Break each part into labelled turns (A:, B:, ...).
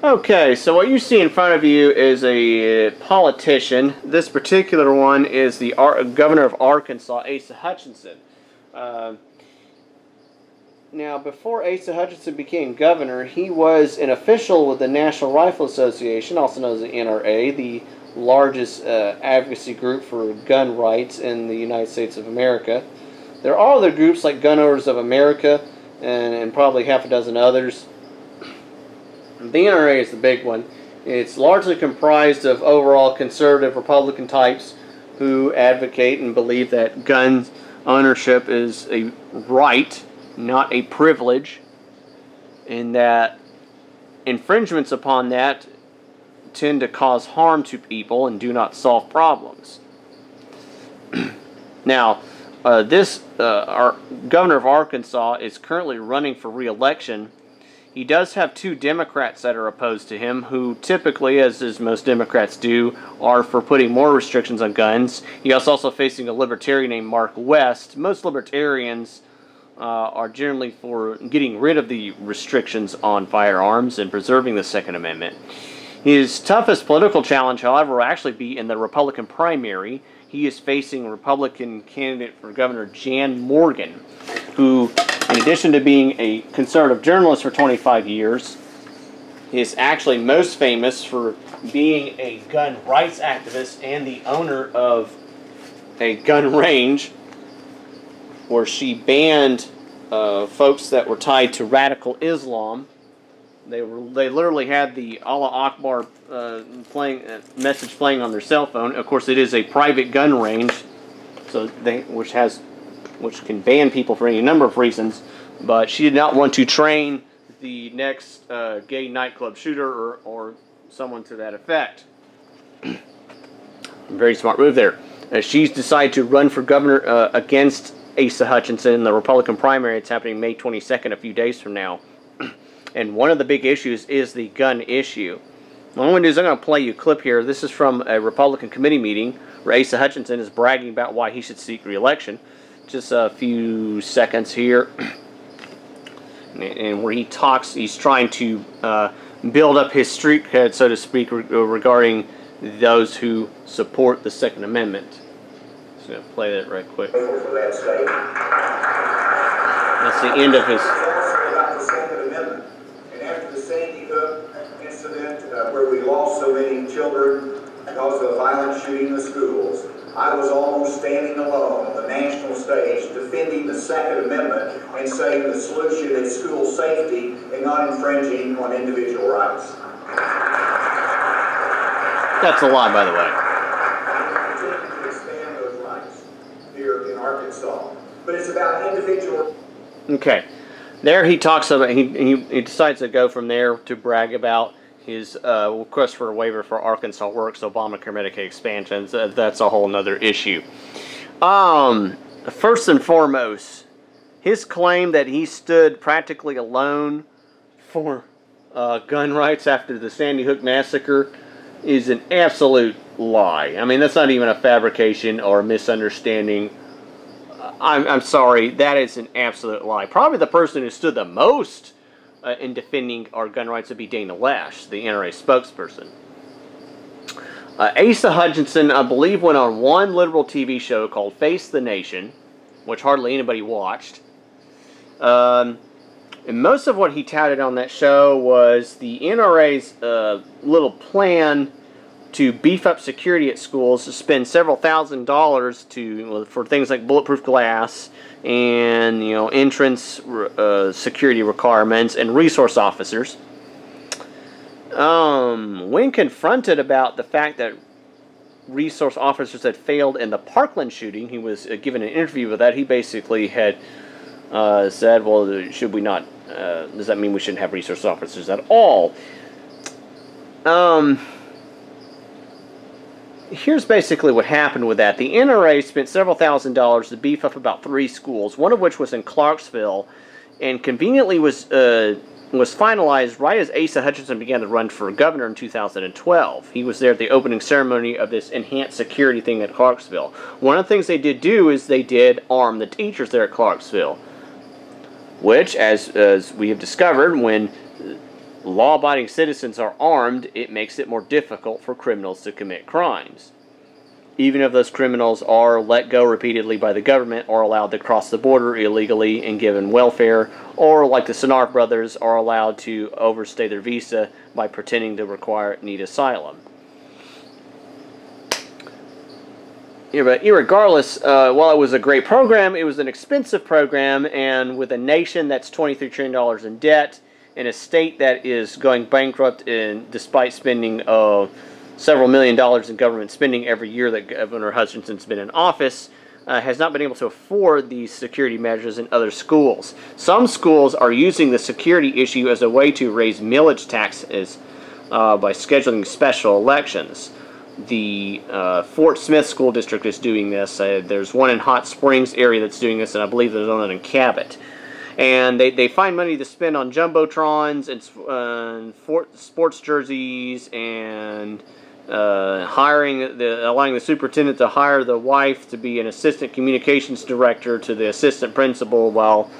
A: Okay, so what you see in front of you is a politician. This particular one is the governor of Arkansas, Asa Hutchinson. Now, before Asa Hutchinson became governor, he was an official with the National Rifle Association, also known as the NRA, the largest advocacy group for gun rights in the United States of America. There are other groups like Gun Owners of America and probably half a dozen others. The NRA is the big one. It's largely comprised of overall conservative Republican types who advocate and believe that gun ownership is a right, not a privilege, and that infringements upon that tend to cause harm to people and do not solve problems. Now, our governor of Arkansas is currently running for re-election. He does have two Democrats that are opposed to him, who typically, as most Democrats do, are for putting more restrictions on guns. He is also facing a libertarian named Mark West. Most libertarians are generally for getting rid of the restrictions on firearms and preserving the Second Amendment. His toughest political challenge, however, will actually be in the Republican primary. He is facing Republican candidate for governor Jan Morgan, who, in addition to being a conservative journalist for 25 years, is actually most famous for being a gun rights activist and the owner of a gun range where she banned folks that were tied to radical Islam. They literally had the Allah Akbar message playing on their cell phone. Of course, it is a private gun range, so which can ban people for any number of reasons. But she did not want to train the next gay nightclub shooter or someone to that effect. Very smart move there. She's decided to run for governor against Asa Hutchinson in the Republican primary. It's happening May 22nd, a few days from now. And one of the big issues is the gun issue. What I'm going to do is I'm going to play you a clip here. This is from a Republican committee meeting where Asa Hutchinson is bragging about why he should seek re-election. Just a few seconds here. And where he talks, he's trying to build up his street cred, so to speak, regarding those who support the Second Amendment. Just going to play that right quick. That's the end of his...
B: Where we lost so many children because of violent shooting in the schools. I was almost standing alone on the national stage defending the Second Amendment and saying the solution is school safety and not infringing on individual rights.
A: That's a lie, by the way.
B: We continue to expand those rights here in Arkansas. But it's about individual...
A: Okay. There he talks about, he decides to go from there to brag about his request for a waiver for Arkansas Works, Obamacare, Medicaid expansions. That's a whole other issue. First and foremost, his claim that he stood practically alone for gun rights after the Sandy Hook massacre is an absolute lie. I mean, that's not even a fabrication or a misunderstanding. I'm sorry, that is an absolute lie. Probably the person who stood the most in defending our gun rights would be Dana Lash, the NRA spokesperson. Asa Hutchinson, I believe, went on one liberal TV show called Face the Nation, which hardly anybody watched. And most of what he touted on that show was the NRA's little plan to beef up security at schools, to spend several $1,000s for things like bulletproof glass and entrance security requirements and resource officers. When confronted about the fact that resource officers had failed in the Parkland shooting, he was given an interview with that. He basically had said, "Well, should we not? Does that mean we shouldn't have resource officers at all?" Here's basically what happened with that. The NRA spent several $1,000s to beef up about 3 schools, one of which was in Clarksville, and conveniently was finalized right as Asa Hutchinson began to run for governor in 2012. He was there at the opening ceremony of this enhanced security thing at Clarksville. One of the things they did do is they did arm the teachers there at Clarksville, which, as we have discovered, when law-abiding citizens are armed, it makes it more difficult for criminals to commit crimes. Even if those criminals are let go repeatedly by the government or allowed to cross the border illegally and given welfare, or like the Senard brothers, are allowed to overstay their visa by pretending to need asylum. Yeah, but irregardless, while it was a great program, it was an expensive program, and with a nation that's $23 trillion in debt, in a state that is going bankrupt, despite spending several $1,000,000 in government spending every year that Governor Hutchinson's been in office, has not been able to afford these security measures in other schools. Some schools are using the security issue as a way to raise millage taxes by scheduling special elections. The Fort Smith School District is doing this. There's one in Hot Springs area that's doing this, and I believe there's one in Cabot. And they find money to spend on jumbotrons and sports jerseys and allowing the superintendent to hire the wife to be an assistant communications director to the assistant principal while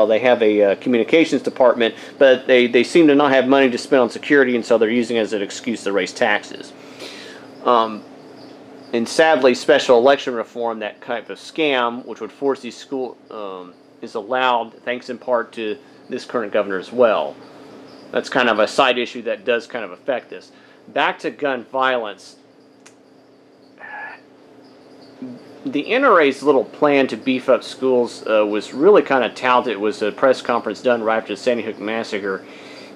A: they have a communications department, but they seem to not have money to spend on security, and so they're using it as an excuse to raise taxes. And sadly, special election reform, that type of scam, which would force these schools, is allowed thanks in part to this current governor as well. That's kind of a side issue that does kind of affect this. Back to gun violence. The NRA's little plan to beef up schools was really kind of touted. It was a press conference done right after the Sandy Hook massacre.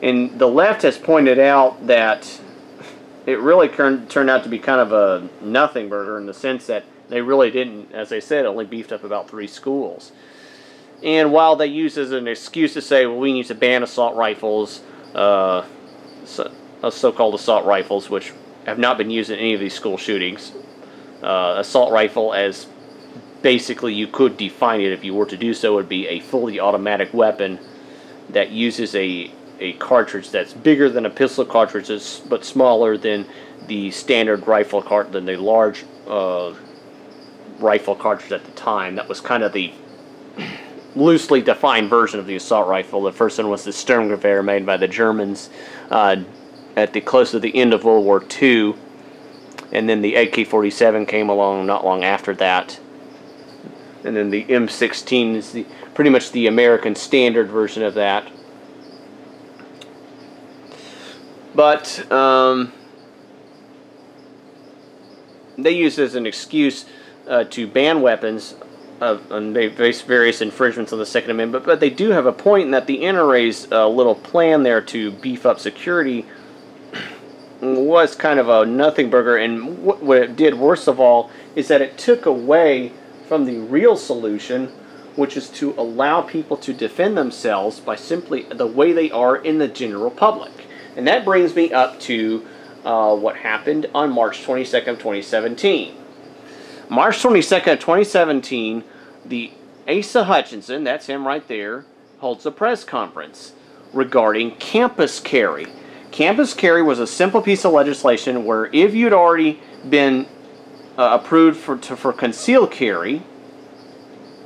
A: And the left has pointed out that it really turned out to be kind of a nothing burger in the sense that they really didn't, as I said, only beefed up about 3 schools. And while they use as an excuse to say, well, we need to ban assault rifles, so-called assault rifles, which have not been used in any of these school shootings. Assault rifle, as basically you could define it if you were to do so, would be a fully automatic weapon that uses a cartridge that's bigger than a pistol cartridge, but smaller than the standard rifle than the large rifle cartridge at the time. That was kind of the loosely defined version of the assault rifle. The first one was the Sturmgewehr, made by the Germans at the close to the end of World War II, and then the AK-47 came along not long after that, and then the M16 is pretty much the American standard version of that. But they use it as an excuse to ban weapons, and they face various infringements on the Second Amendment. But they do have a point in that the NRA's little plan there to beef up security was kind of a nothing burger. And what it did, worst of all, is that it took away from the real solution, which is to allow people to defend themselves by simply the way they are in the general public. And that brings me up to what happened on March 22nd, 2017. March 22nd, 2017, the Asa Hutchinson, that's him right there, holds a press conference regarding campus carry. Campus carry was a simple piece of legislation where if you'd already been approved for concealed carry,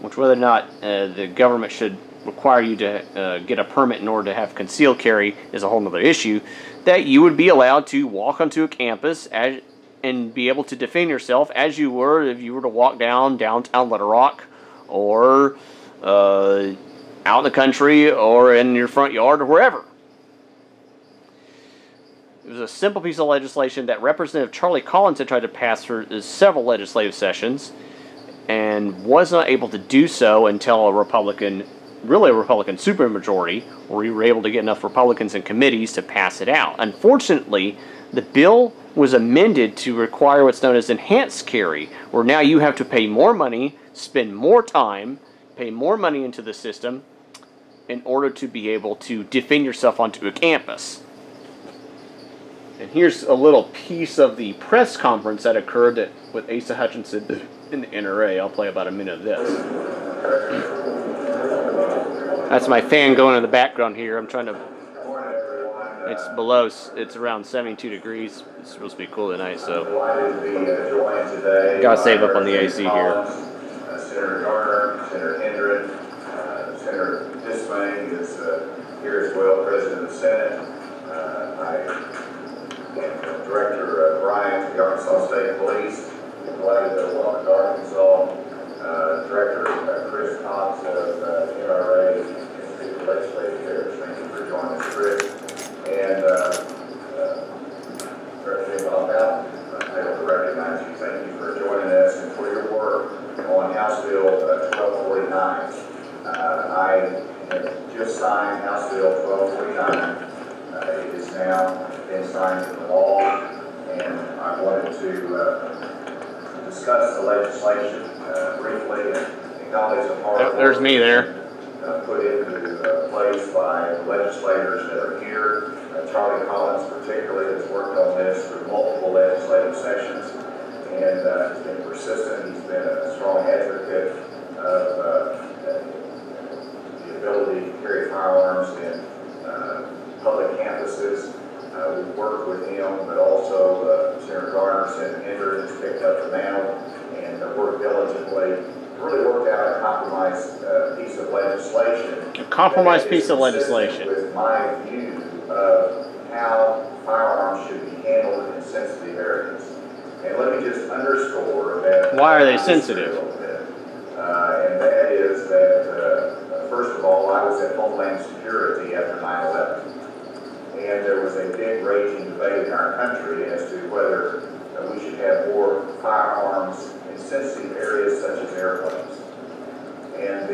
A: which whether or not the government should require you to get a permit in order to have concealed carry is a whole other issue, that you would be allowed to walk onto a campus and be able to defend yourself as you were if you were to walk downtown Little Rock, or out in the country, or in your front yard, or wherever. It was a simple piece of legislation that Representative Charlie Collins had tried to pass for several legislative sessions and was not able to do so until a Republican supermajority, where we were able to get enough Republicans in committees to pass it out. Unfortunately, the bill was amended to require what's known as enhanced carry, where now you have to pay more money, spend more time, pay more money into the system in order to be able to defend yourself onto a campus. And here's a little piece of the press conference that occurred with Asa Hutchinson in the NRA. I'll play about a minute of this. That's my fan going in the background here. I'm trying to... It's around 72 degrees. It's supposed to be cool tonight, so... Gotta save up on the AC here.
B: Senator Garner, Senator Hendren, Senator Dismayne is here as well, President of the Senate. the Arkansas State Police. We're delighted to welcome to Arkansas Director Chris Cox of NRA, Institute of Legislative Affairs. Thank you for joining us, Chris. And Representative Bob Bowden, I failed to recognize you. Thank you for joining us and for your work on House Bill 1249. I have just signed House Bill 1249. It has now been signed into law, and I wanted to discuss the legislation briefly and acknowledge the hard work.
A: There's me there.
B: Put into place by legislators that are here. Charlie Collins particularly has worked on this through multiple legislative sessions, and he's been persistent. He's been a strong advocate of the ability to carry firearms in public campuses. We've worked with him, but also Senator Garner, Senator Hendricks, has picked up the mantle and worked diligently. Really worked out a compromise piece of legislation.
A: A compromise piece of legislation.
B: With my view of how firearms should be handled in sensitive areas. And let me just underscore that.
A: Why are they sensitive?
B: And that is that, first of all, I was at Homeland Security after 9/11. And there was a big raging debate in our country as to whether we should have more firearms in sensitive areas such as airplanes. And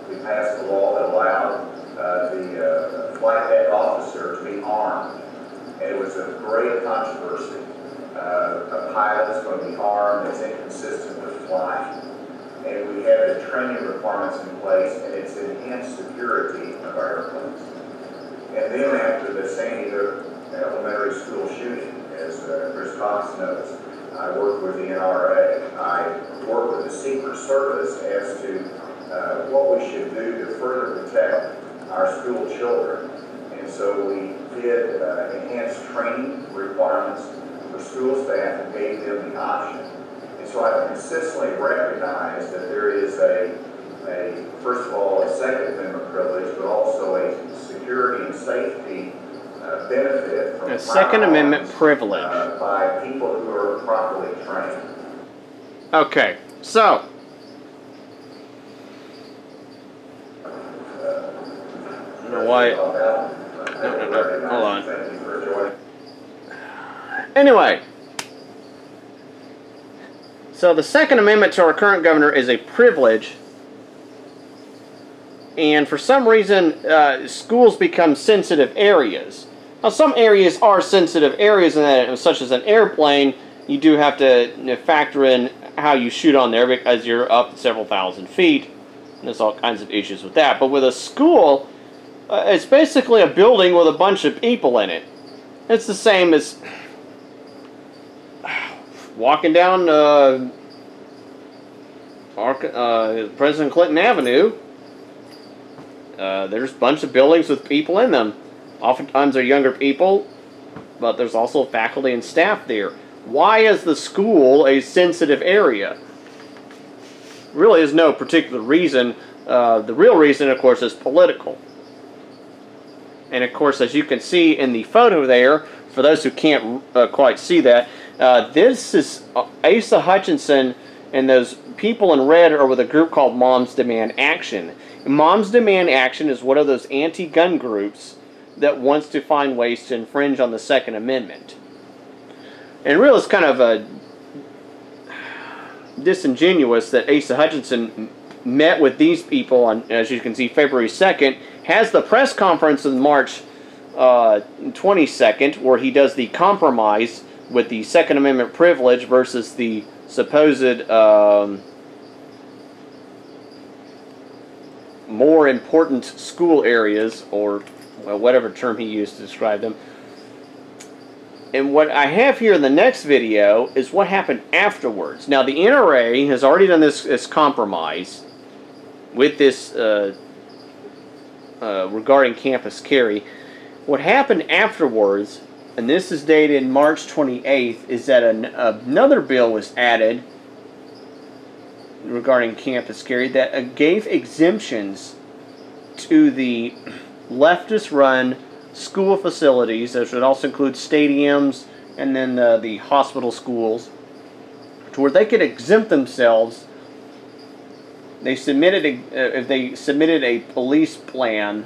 B: we passed a law that allowed the flight deck officer to be armed. And it was a great controversy. A pilot's going to be armed, it's inconsistent with flying. And we had the training requirements in place, and it's enhanced security of our airplanes. And then after the Sandy Hook elementary school shooting, as Chris Cox knows, I worked with the NRA. I worked with the Secret Service as to what we should do to further protect our school children. And so we did enhanced training requirements for school staff and gave them the option. And so I've consistently recognized that there is first of all, a Second Amendment privilege, but also a security and safety benefit from
A: a Second Amendment privilege
B: by people who are properly trained.
A: Okay, so I don't know why. No, hold on.
B: Thank you for joining.
A: Anyway, so the Second Amendment to our current governor is a privilege. And for some reason, schools become sensitive areas. Now, some areas are sensitive areas, in that, such as an airplane, you do have to factor in how you shoot on there because you're up several thousand feet. And there's all kinds of issues with that. But with a school, it's basically a building with a bunch of people in it. It's the same as walking down President Clinton Avenue. There's a bunch of buildings with people in them. Oftentimes they're younger people, but there's also faculty and staff there. Why is the school a sensitive area? Really is no particular reason. The real reason, of course, is political. And of course, as you can see in the photo there, for those who can't quite see that, this is Asa Hutchinson, and those people in red are with a group called Moms Demand Action. Moms Demand Action is one of those anti-gun groups that wants to find ways to infringe on the Second Amendment. And really it's kind of disingenuous that Asa Hutchinson met with these people on, as you can see, February 2nd, has the press conference on March 22nd, where he does the compromise with the Second Amendment privilege versus the supposed more important school areas, or whatever term he used to describe them. And what I have here in the next video is what happened afterwards. Now, the NRA has already done this compromise with this regarding campus carry. What happened afterwards, and this is dated March 28th, is that another bill was added regarding campus carry that gave exemptions to the leftist-run school facilities. Those would also include stadiums, and then the hospital schools, to where they could exempt themselves. They submitted if they submitted a police plan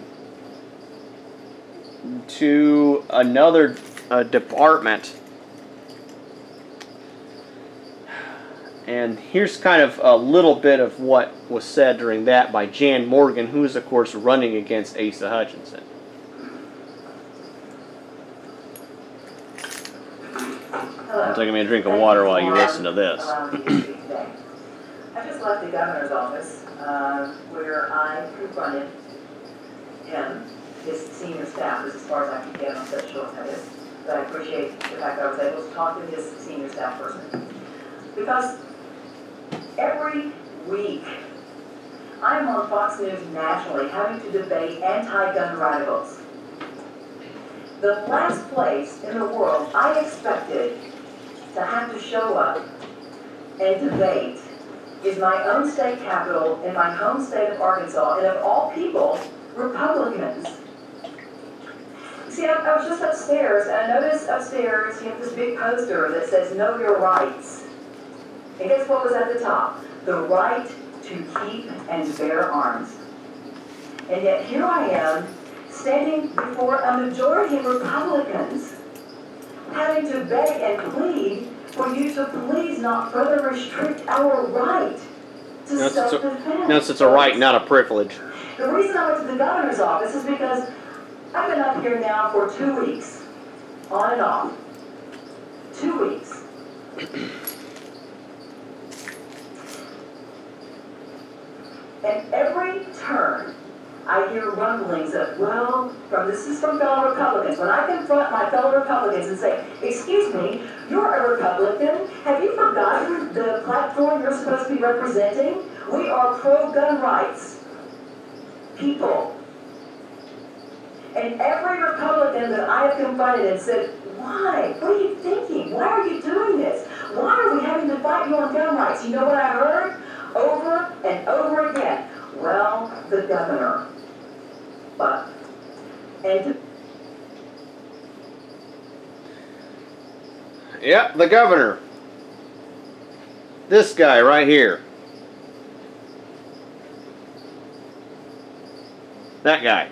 A: to another department. And here's kind of a little bit of what was said during that by Jan Morgan, who is, of course, running against Asa Hutchinson. I'm taking me a drink of water while you listen to this.
C: I just left the governor's office where I confronted him, his senior staff. This is as far as I can get on such short notice. But I appreciate the fact that I was able to talk to his senior staff person. Because every week, I'm on Fox News nationally having to debate anti-gun radicals. The last place in the world I expected to have to show up and debate is my own state capital in my home state of Arkansas, and of all people, Republicans. See, I was just upstairs, and I noticed upstairs you have this big poster that says, "Know Your Rights." And guess what was at the top? The right to keep and bear arms. And yet here I am, standing before a majority of Republicans, having to beg and plead for you to please not further restrict our right to self-defense.
A: No, it's a right, not a privilege.
C: The reason I went to the governor's office is because I've been up here now for 2 weeks, on and off. 2 weeks. And every turn, I hear rumblings of, well, this is from fellow Republicans. When I confront my fellow Republicans and say, excuse me, you're a Republican, have you forgotten the platform you're supposed to be representing? We are pro-gun rights people. And every Republican that I have confronted and said, why? What are you thinking? Why are you doing this? Why are we having to fight you on gun rights? You know what I heard? Over and over again. Well, the governor. But, and
A: Yep, the governor. This guy right here. That guy.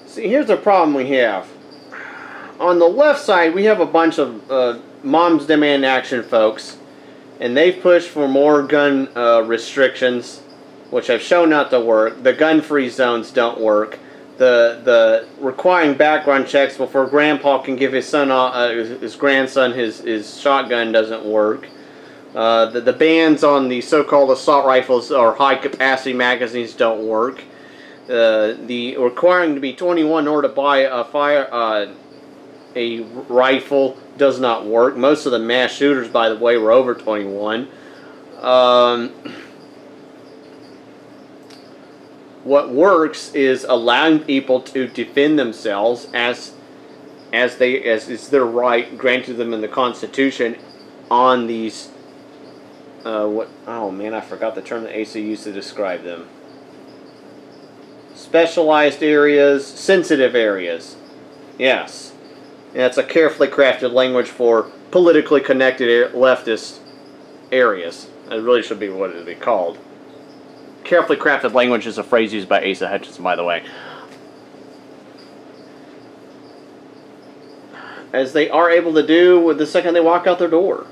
A: See, here's the problem we have. On the left side, we have a bunch of Moms Demand Action folks, and they've pushed for more gun restrictions, which have shown not to work. The gun-free zones don't work. The requiring background checks before grandpa can give his son, his grandson his shotgun doesn't work. The bans on the so-called assault rifles or high-capacity magazines don't work. The requiring to be 21 in order to buy a rifle does not work. Most of the mass shooters, by the way, were over 21. What works is allowing people to defend themselves as is their right granted them in the Constitution on these I forgot the term that AC used to describe them. Specialized areas, sensitive areas. Yes. And that's a carefully crafted language for politically connected leftist areas. It really should be what it would be called. Carefully crafted language is a phrase used by Asa Hutchinson, by the way. As they are able to do the second they walk out their door.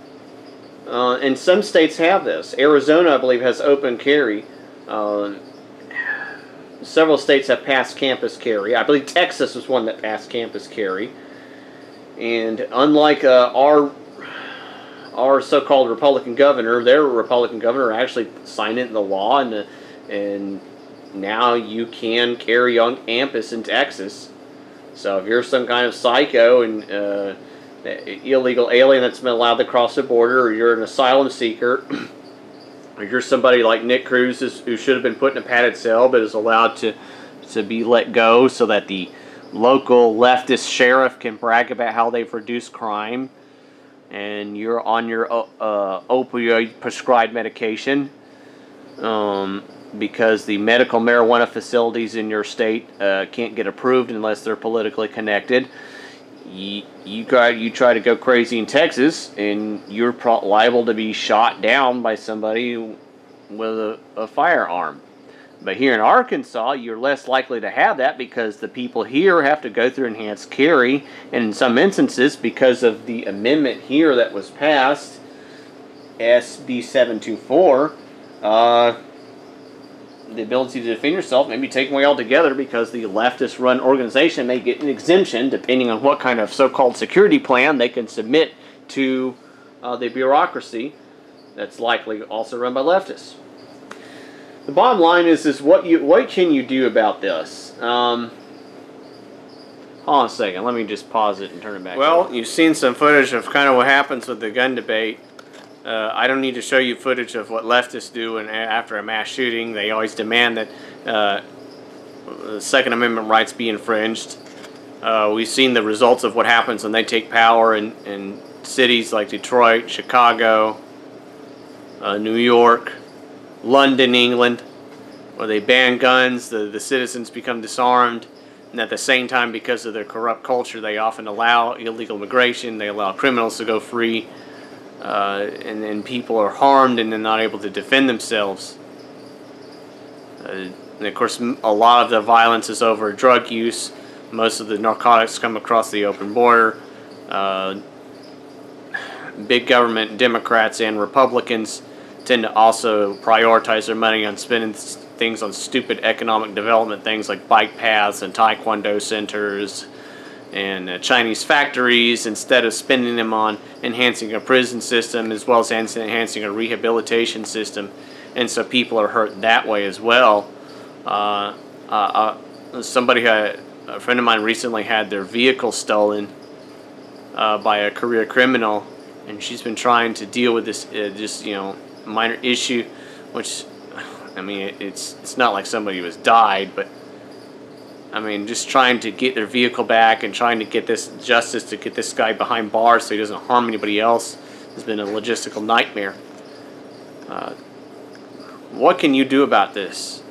A: And some states have this. Arizona, I believe, has open carry. Several states have passed campus carry. I believe Texas was one that passed campus carry. And unlike our so-called Republican governor, their Republican governor actually signed it in the law, and now you can carry on campus in Texas. So if you're some kind of psycho and illegal alien that's been allowed to cross the border, or you're an asylum seeker, or you're somebody like Nick Cruz who should have been put in a padded cell but is allowed to be let go so that the local leftist sheriff can brag about how they've reduced crime, and you're on your opioid prescribed medication because the medical marijuana facilities in your state can't get approved unless they're politically connected. You try to go crazy in Texas, and you're liable to be shot down by somebody with a firearm. But here in Arkansas, you're less likely to have that because the people here have to go through enhanced carry, and in some instances, because of the amendment here that was passed, SB 724, the ability to defend yourself may be taken away altogether because the leftist-run organization may get an exemption depending on what kind of so-called security plan they can submit to the bureaucracy that's likely also run by leftists. The bottom line is what can you do about this? Hold on a second. Let me just pause it and turn it back. Well, you've seen some footage of kind of what happens with the gun debate. I don't need to show you footage of what leftists do after a mass shooting. They always demand that the Second Amendment rights be infringed. We've seen the results of what happens when they take power in cities like Detroit, Chicago, New York, London, England, where they ban guns, the citizens become disarmed, and at the same time, because of their corrupt culture, they often allow illegal immigration, they allow criminals to go free, and then people are harmed and they're not able to defend themselves. And of course, a lot of the violence is over drug use. Most of the narcotics come across the open border. Big government, Democrats and Republicans, tend to also prioritize their money on spending things on stupid economic development, things like bike paths and taekwondo centers and Chinese factories, instead of spending them on enhancing a prison system as well as enhancing a rehabilitation system. And so people are hurt that way as well. A friend of mine recently had their vehicle stolen by a career criminal, and she's been trying to deal with this minor issue, which, I mean, it's not like somebody was died, but I mean, just trying to get their vehicle back and trying to get this justice to get this guy behind bars so he doesn't harm anybody else has been a logistical nightmare. What can you do about this?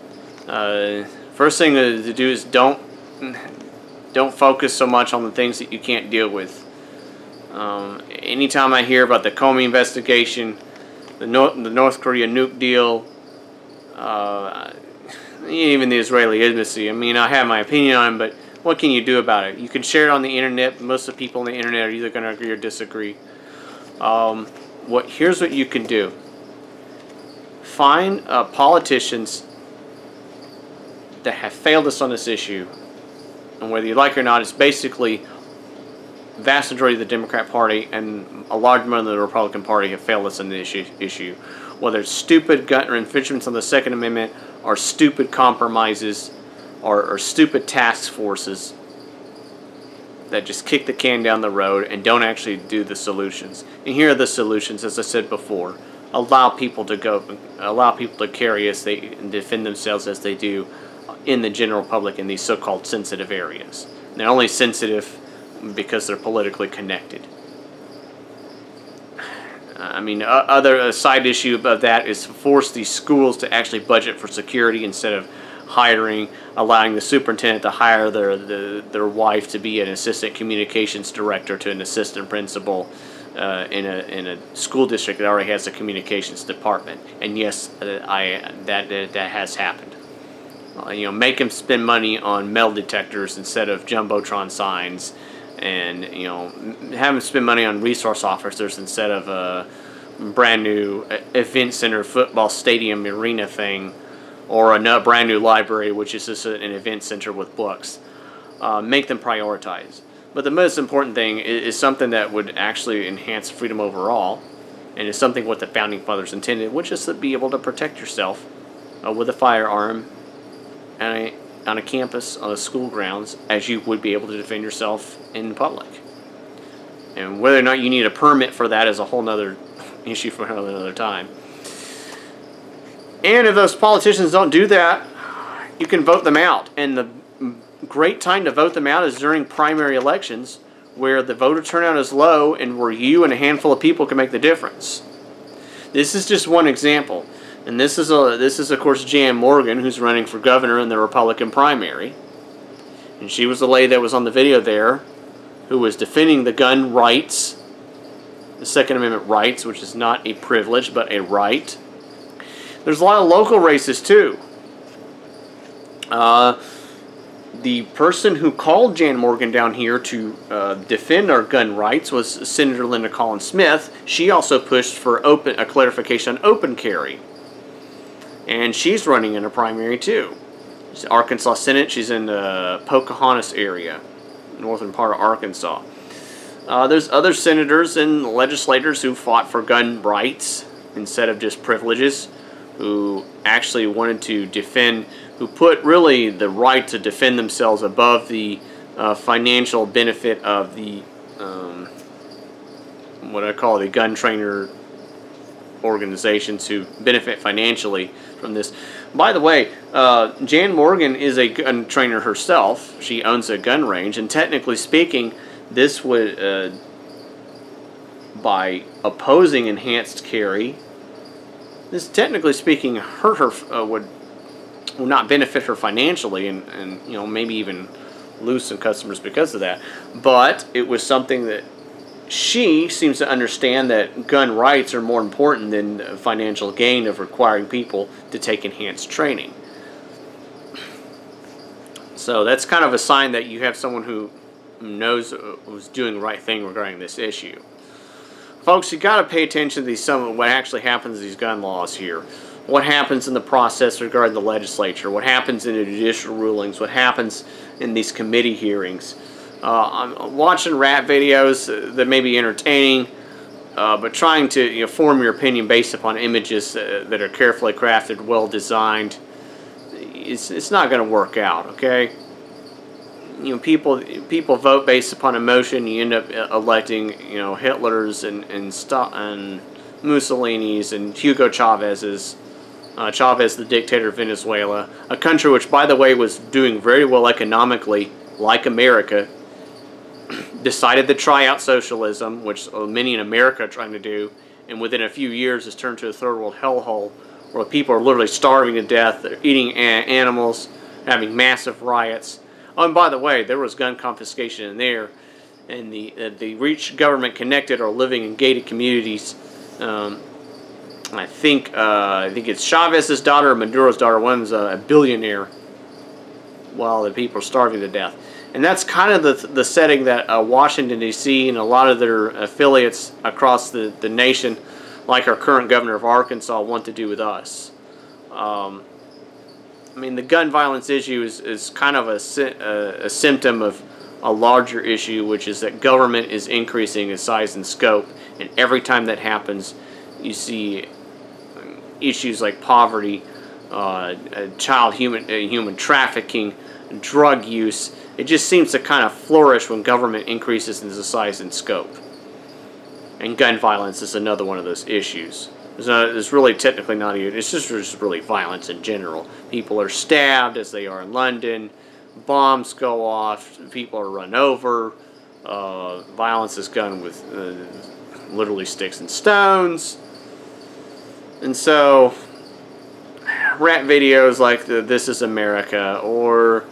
A: First thing to do is don't focus so much on the things that you can't deal with. Anytime I hear about the Comey investigation, the North Korea nuke deal, even the Israeli embassy, I mean, I have my opinion on it, but what can you do about it? You can share it on the internet. Most of the people on the internet are either going to agree or disagree. Here's what you can do. Find politicians that have failed us on this issue, and whether you like it or not, it's basically the vast majority of the Democrat Party and a large amount of the Republican Party have failed us on the issue. Whether it's stupid gun or infringements on the Second Amendment, or stupid compromises, or stupid task forces that just kick the can down the road and don't actually do the solutions. And here are the solutions, as I said before. Allow people to carry and defend themselves as they do in the general public in these so-called sensitive areas. And they're only sensitive because they're politically connected. I mean, a side issue of that is force these schools to actually budget for security instead of allowing the superintendent to hire their wife to be an assistant communications director to an assistant principal in a school district that already has a communications department. And yes, that has happened. Make them spend money on metal detectors instead of jumbotron signs, and have them spend money on resource officers instead of a brand new event center, football stadium, arena thing, or a brand new library, which is just an event center with books. Make them prioritize. But the most important thing is something that would actually enhance freedom overall, and is something what the Founding Fathers intended, which is to be able to protect yourself with a firearm on a campus, on a school grounds, as you would be able to defend yourself in public. And whether or not you need a permit for that is a whole nother issue for another time. And if those politicians don't do that, you can vote them out. And the great time to vote them out is during primary elections, where the voter turnout is low and where you and a handful of people can make the difference. This is just one example. And this is of course Jan Morgan, who's running for governor in the Republican primary. And she was the lady that was on the video there. who was defending the gun rights, the Second Amendment rights, which is not a privilege but a right. There's a lot of local races too. The person who called Jan Morgan down here to defend our gun rights was Senator Linda Collins Smith. She also pushed for a clarification on open carry. And she's running in a primary too. She's Arkansas Senate. She's in the Pocahontas area, northern part of Arkansas. There's other senators and legislators who fought for gun rights instead of just privileges, who actually wanted to defend, who put really the right to defend themselves above the financial benefit of the, what I call the gun trainer organizations who benefit financially from this. By the way, Jan Morgan is a gun trainer herself. She owns a gun range, and technically speaking, this would, by opposing enhanced carry, this technically speaking hurt her, would not benefit her financially, and you know, maybe even lose some customers because of that. But it was something that she seems to understand, that gun rights are more important than the financial gain of requiring people to take enhanced training. So that's kind of a sign that you have someone who knows who's doing the right thing regarding this issue. Folks, you got to pay attention to some of what actually happens to these gun laws here. What happens in the process regarding the legislature? What happens in the judicial rulings? What happens in these committee hearings? I'm watching rap videos that may be entertaining, but trying to form your opinion based upon images that are carefully crafted, well designed. It's not going to work out, okay? People vote based upon emotion. You end up electing Hitlers and Mussolini's and Hugo Chavez's. Chavez, the dictator of Venezuela, a country which, by the way, was doing very well economically, like America, decided to try out socialism, which many in America are trying to do, and within a few years has turned to a third world hellhole where people are literally starving to death, they're eating animals, having massive riots. Oh, and by the way, there was gun confiscation in there, and the rich government connected are living in gated communities. I think it's Chavez's daughter or Maduro's daughter. One's a billionaire, while the people are starving to death. And that's kind of the setting that Washington, D.C. and a lot of their affiliates across the nation, like our current governor of Arkansas, want to do with us. I mean, the gun violence issue is kind of a symptom of a larger issue, which is that government is increasing in size and scope. And every time that happens, you see issues like poverty, human trafficking, drug use. It just seems to kind of flourish when government increases in the size and scope. And gun violence is another one of those issues. It's really technically not even, it's just really violence in general. People are stabbed, as they are in London. Bombs go off. People are run over. Violence is done with literally sticks and stones. And so, rap videos like This Is America, or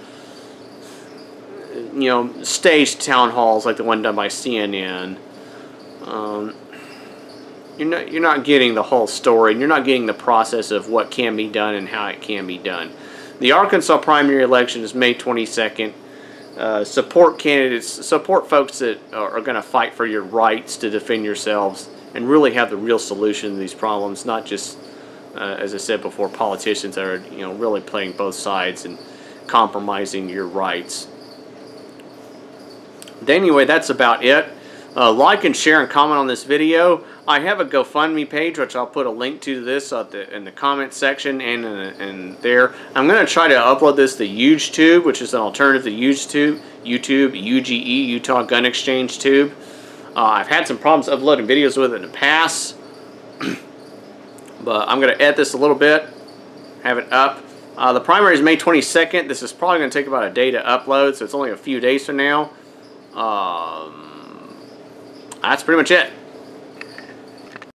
A: staged town halls like the one done by CNN. You're not getting the whole story, and you're not getting the process of what can be done and how it can be done. The Arkansas primary election is May 22nd. Support candidates, support folks that are going to fight for your rights to defend yourselves and really have the real solution to these problems, not just, as I said before, politicians that are really playing both sides and compromising your rights. But anyway, that's about it. Like and share and comment on this video. I have a GoFundMe page, which I'll put a link to this in the comment section and there. I'm going to try to upload this to YouTube, which is an alternative to YouTube, UGE, Utah Gun Exchange Tube. I've had some problems uploading videos with it in the past, but I'm going to edit this a little bit, have it up. The primary is May 22nd. This is probably going to take about a day to upload, so it's only a few days from now. That's pretty much it.